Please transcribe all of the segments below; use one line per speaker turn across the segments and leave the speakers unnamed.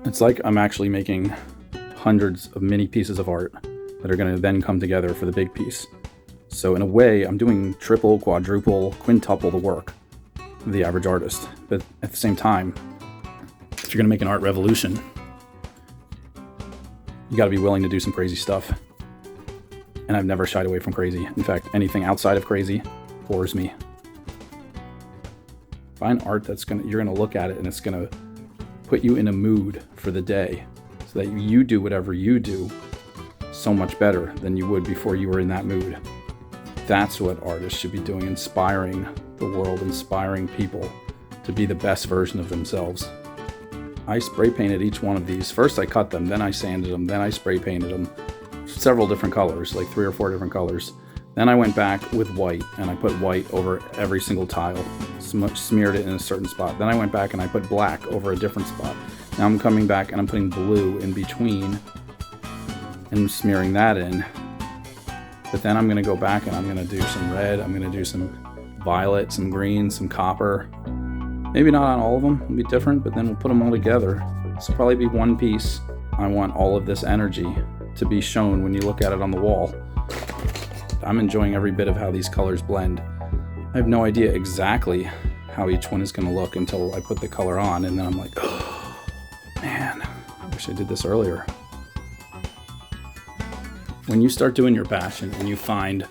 It's like I'm actually making hundreds of mini pieces of art that are going to then come together for the big piece. So in a way, I'm doing triple, quadruple, quintuple the work of the average artist. But at the same time, if you're going to make an art revolution, you got to be willing to do some crazy stuff. And I've never shied away from crazy. In fact, anything outside of crazy bores me. Find art you're gonna look at it and it's gonna put you in a mood for the day, so that you do whatever you do so much better than you would before you were in that mood. That's what artists should be doing, inspiring the world, inspiring people to be the best version of themselves. I spray painted each one of these. First I cut them, then I sanded them, then I spray painted them. Several different colors, like 3 or 4 different colors. Then I went back with white and I put white over every single tile, smeared it in a certain spot. Then I went back and I put black over a different spot. Now I'm coming back and I'm putting blue in between and smearing that in. But then I'm going to go back and I'm going to do some red, I'm going to do some violet, some green, some copper. Maybe not on all of them, it'll be different, but then we'll put them all together. This will probably be one piece. I want all of this energy to be shown when you look at it on the wall. I'm enjoying every bit of how these colors blend. I have no idea exactly how each one is going to look until I put the color on, and then I'm like, oh, man, I wish I did this earlier. When you start doing your passion and you find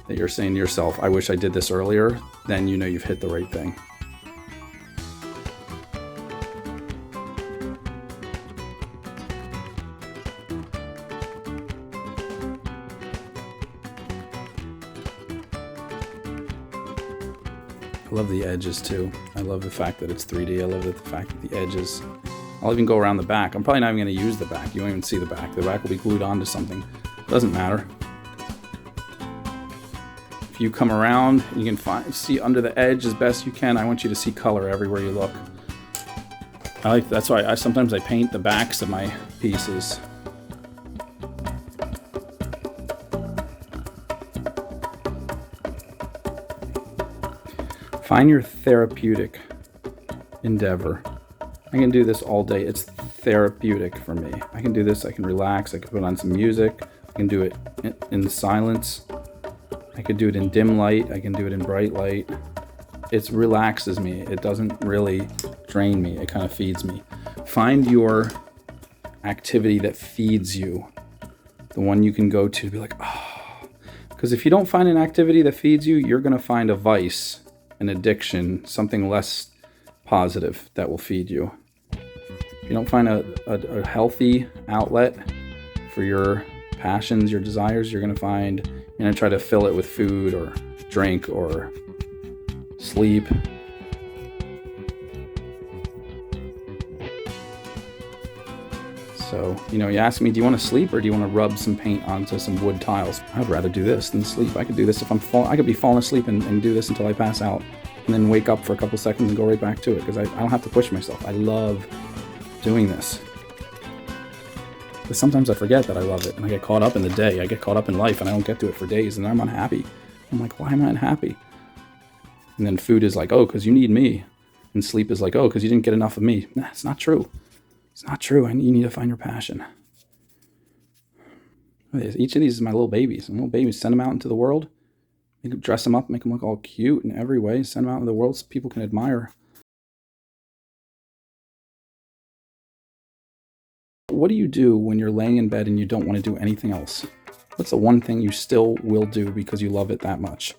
that you're saying to yourself, I wish I did this earlier, then you know you've hit the right thing. I love the edges too. I love the fact that it's 3D. I love the fact that the edges. I'll even go around the back. I'm probably not even going to use the back. You won't even see the back. The back will be glued onto something. Doesn't matter. If you come around, you can see under the edge as best you can. I want you to see color everywhere you look. That's why sometimes I paint the backs of my pieces. Find your therapeutic endeavor. I can do this all day. It's therapeutic for me. I can do this. I can relax. I can put on some music. I can do it in silence. I could do it in dim light. I can do it in bright light. It relaxes me. It doesn't really drain me. It kind of feeds me. Find your activity that feeds you. The one you can go to be like, oh. Because if you don't find an activity that feeds you, you're going to find a vice, an addiction, something less positive that will feed you. If you don't find a healthy outlet for your passions, your desires, you're going to try to fill it with food or drink or sleep. So, you ask me, do you want to sleep or do you want to rub some paint onto some wood tiles? I'd rather do this than sleep. I could do this I could be falling asleep and do this until I pass out and then wake up for a couple seconds and go right back to it because I don't have to push myself. I love doing this. But sometimes I forget that I love it and I get caught up in the day. I get caught up in life and I don't get to it for days and then I'm unhappy. I'm like, why am I unhappy? And then food is like, oh, because you need me. And sleep is like, oh, because you didn't get enough of me. Nah, it's not true. It's not true. You need to find your passion. Each of these is my little babies. And little babies, send them out into the world. Dress them up, make them look all cute in every way. Send them out into the world so people can admire. What do you do when you're laying in bed and you don't want to do anything else? What's the one thing you still will do because you love it that much?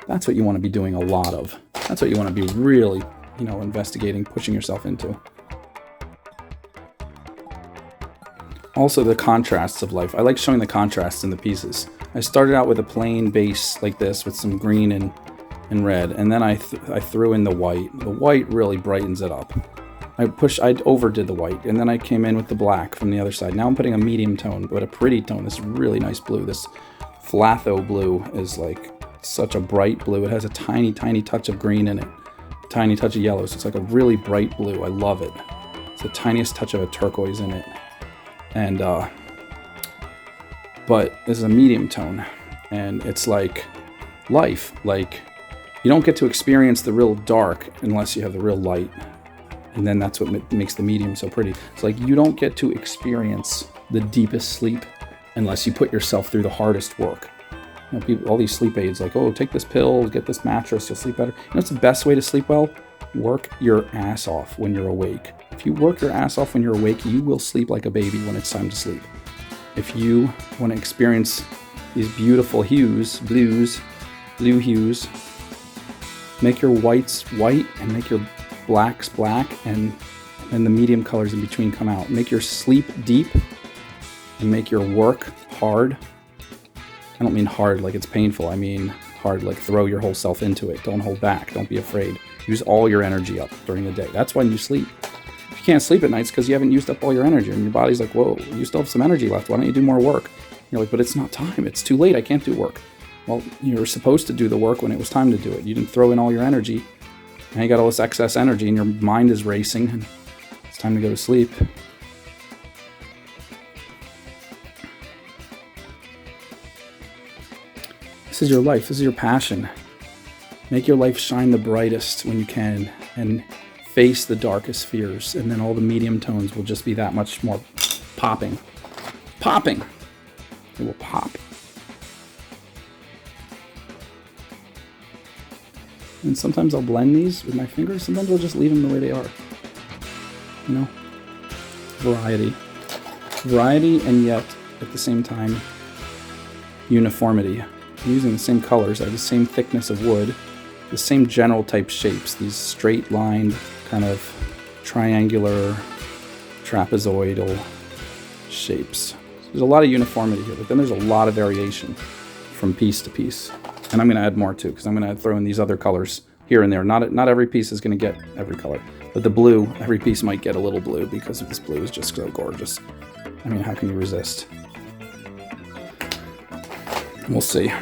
That's what you want to be doing a lot of. That's what you want to be really, investigating, pushing yourself into. Also, the contrasts of life. I like showing the contrasts in the pieces. I started out with a plain base like this with some green and red, and then I threw in the white. The white really brightens it up. I overdid the white, and then I came in with the black from the other side. Now I'm putting a medium tone, but a pretty tone. This really nice blue. This Flatho blue is like such a bright blue. It has a tiny, tiny touch of green in it, a tiny touch of yellow, so it's like a really bright blue. I love it. It's the tiniest touch of a turquoise in it. And but this is a medium tone, and it's like life. Like, you don't get to experience the real dark unless you have the real light. And then that's what makes the medium so pretty. It's like you don't get to experience the deepest sleep unless you put yourself through the hardest work. You know, people, all these sleep aids like, oh, take this pill, get this mattress, you'll sleep better. You know what's the best way to sleep well? Work your ass off when you're awake. If you work your ass off when you're awake, you will sleep like a baby when it's time to sleep. If you want to experience these beautiful hues, blue hues, make your whites white and make your blacks black, and the medium colors in between come out. Make your sleep deep and make your work hard. I don't mean hard like it's painful. I mean hard like throw your whole self into it. Don't hold back. Don't be afraid. Use all your energy up during the day. That's when you sleep. If you can't sleep at nights because you haven't used up all your energy and your body's like, whoa, you still have some energy left. Why don't you do more work? You're like, but it's not time. It's too late. I can't do work. Well, you were supposed to do the work when it was time to do it. You didn't throw in all your energy. Now you got all this excess energy and your mind is racing and it's time to go to sleep. This is your life. This is your passion. Make your life shine the brightest when you can and face the darkest fears. And then all the medium tones will just be that much more popping. Popping. It will pop. And sometimes I'll blend these with my fingers. Sometimes I'll just leave them the way they are. You know? Variety. Variety and yet, at the same time, uniformity. I'm using the same colors. I have the same thickness of wood. The same general type shapes. These straight lined, kind of triangular, trapezoidal shapes. There's a lot of uniformity here, but then there's a lot of variation from piece to piece. And I'm going to add more too, because I'm going to throw in these other colors here and there. Not every piece is going to get every color, but the blue, every piece might get a little blue because this blue is just so gorgeous. I mean, how can you resist? We'll see.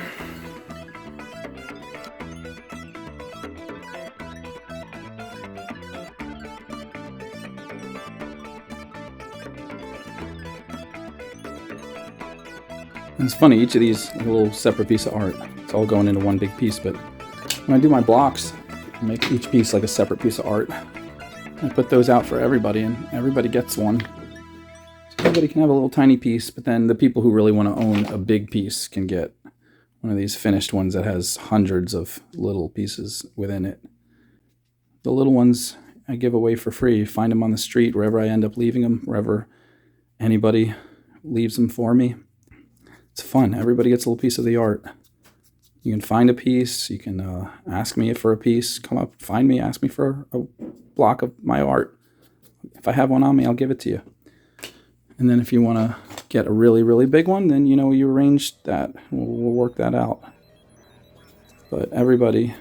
And it's funny, each of these is a little separate piece of art. It's all going into one big piece, but when I do my blocks, I make each piece like a separate piece of art. I put those out for everybody, and everybody gets one. So everybody can have a little tiny piece, but then the people who really want to own a big piece can get one of these finished ones that has hundreds of little pieces within it. The little ones I give away for free. Find them on the street, wherever I end up leaving them, wherever anybody leaves them for me. It's fun. Everybody gets a little piece of the art. You can find a piece. You can ask me for a piece. Come up, find me, ask me for a block of my art. If I have one on me, I'll give it to you. And then if you want to get a really, really big one, then you arrange that. We'll work that out. But everybody,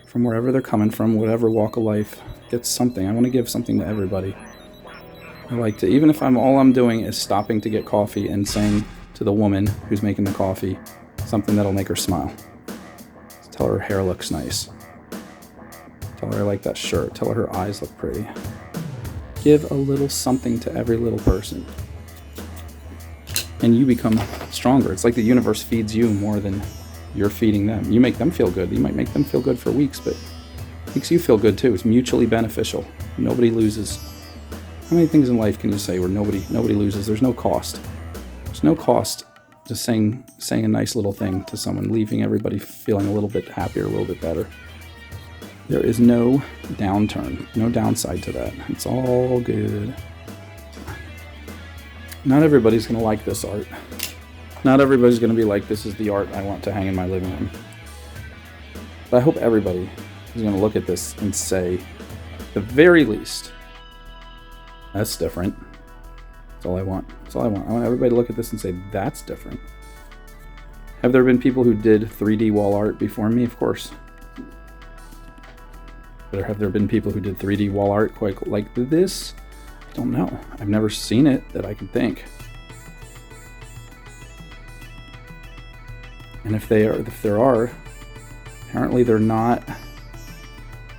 from wherever they're coming from, whatever walk of life, gets something. I want to give something to everybody. I like to, even if all I'm doing is stopping to get coffee and saying to the woman who's making the coffee something that'll make her smile. Just tell her hair looks nice. Tell her I like that shirt. Tell her her eyes look pretty. Give a little something to every little person. And you become stronger. It's like the universe feeds you more than you're feeding them. You make them feel good. You might make them feel good for weeks, but it makes you feel good too. It's mutually beneficial. Nobody loses. How many things in life can you say where nobody loses? There's no cost. There's no cost to saying a nice little thing to someone, leaving everybody feeling a little bit happier, a little bit better. There is no downturn, no downside to that. It's all good. Not everybody's going to like this art. Not everybody's going to be like, this is the art I want to hang in my living room. But I hope everybody is going to look at this and say, at the very least, that's different. That's all I want. That's all I want. I want everybody to look at this and say, that's different. Have there been people who did 3D wall art before me? Of course. But have there been people who did 3D wall art quite like this? I don't know. I've never seen it that I can think. And if there are, apparently they're not.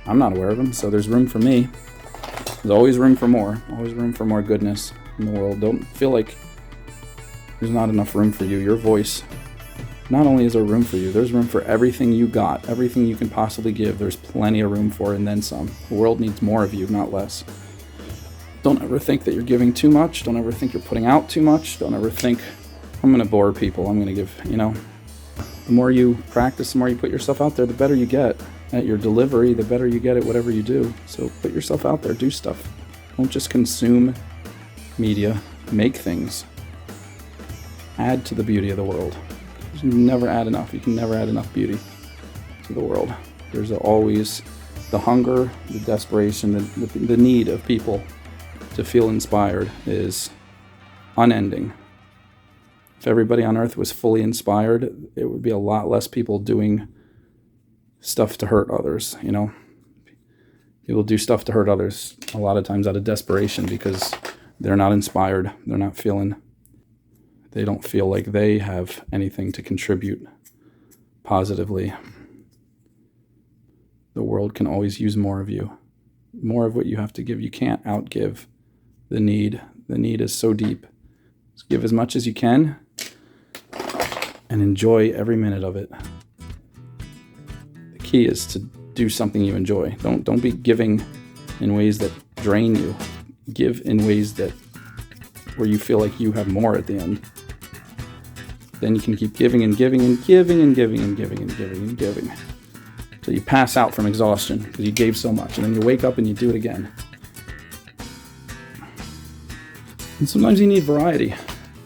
I'm not aware of them, so there's room for me. There's always room for more. Always room for more goodness in the world. Don't feel like there's not enough room for you. Your voice not only is there room for you, there's room for everything you got, everything you can possibly give. There's plenty of room for, and then some. The world needs more of you, not less. Don't ever think that you're giving too much. Don't ever think you're putting out too much. Don't ever think, I'm going to bore people. I'm going to give, the more you practice, the more you put yourself out there, the better you get at your delivery, the better you get at whatever you do. So put yourself out there, do stuff. Don't just consume media, make things. Add to the beauty of the world. You can never add enough. You can never add enough beauty to the world. There's always the hunger, the desperation, the need of people to feel inspired is unending. If everybody on earth was fully inspired, it would be a lot less people doing stuff to hurt others, People do stuff to hurt others a lot of times out of desperation because they're not inspired. They don't feel like they have anything to contribute positively. The world can always use more of you, more of what you have to give. You can't outgive the need. The need is so deep. Just give as much as you can and enjoy every minute of it. The key is to do something you enjoy. Don't be giving in ways that drain you. Give in ways where you feel like you have more at the end. Then you can keep giving and giving and giving and giving and giving and giving and giving. So you pass out from exhaustion because you gave so much, and then you wake up and you do it again. And sometimes you need variety.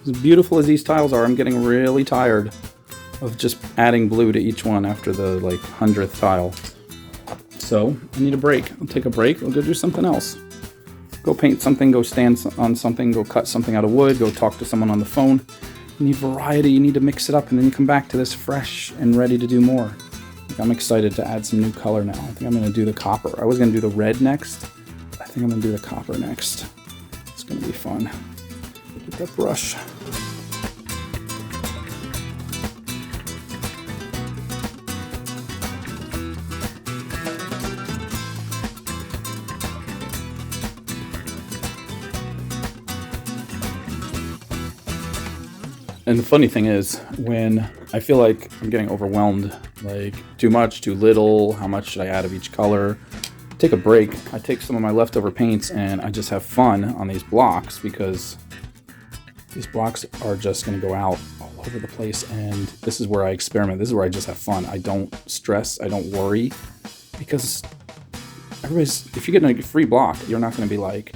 As beautiful as these tiles are, I'm getting really tired of just adding blue to each one after the 100th tile. So I need a break. I'll take a break. I'll go do something else. Go paint something, go stand on something, go cut something out of wood, go talk to someone on the phone. You need variety, you need to mix it up, and then you come back to this fresh and ready to do more. I'm excited to add some new color now. I think I'm going to do the copper. I was going to do the red next, but I think I'm going to do the copper next. It's going to be fun. Get that brush. And the funny thing is, when I feel like I'm getting overwhelmed, like too much, too little, how much should I add of each color? Take a break. I take some of my leftover paints and I just have fun on these blocks because these blocks are just going to go out all over the place. And this is where I experiment. This is where I just have fun. I don't stress. I don't worry because if you get a free block, you're not going to be like,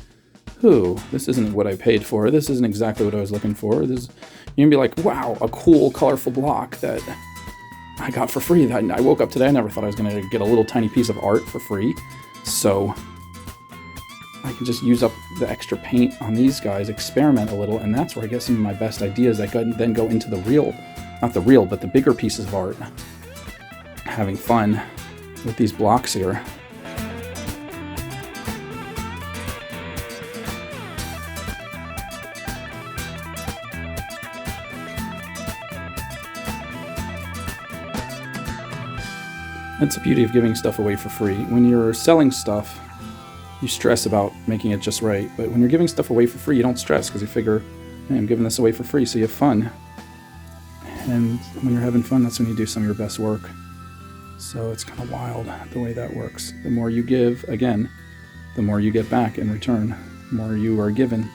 this isn't what I paid for. This isn't exactly what I was looking for. You're going to be like, wow, a cool, colorful block that I got for free. I woke up today, I never thought I was going to get a little tiny piece of art for free. So I can just use up the extra paint on these guys, experiment a little, and that's where I get some of my best ideas that then go into the but the bigger pieces of art. Having fun with these blocks here. That's the beauty of giving stuff away for free. When you're selling stuff, you stress about making it just right. But when you're giving stuff away for free, you don't stress because you figure, hey, I'm giving this away for free, so you have fun. And when you're having fun, that's when you do some of your best work. So it's kind of wild the way that works. The more you give, again, the more you get back in return. The more you are given,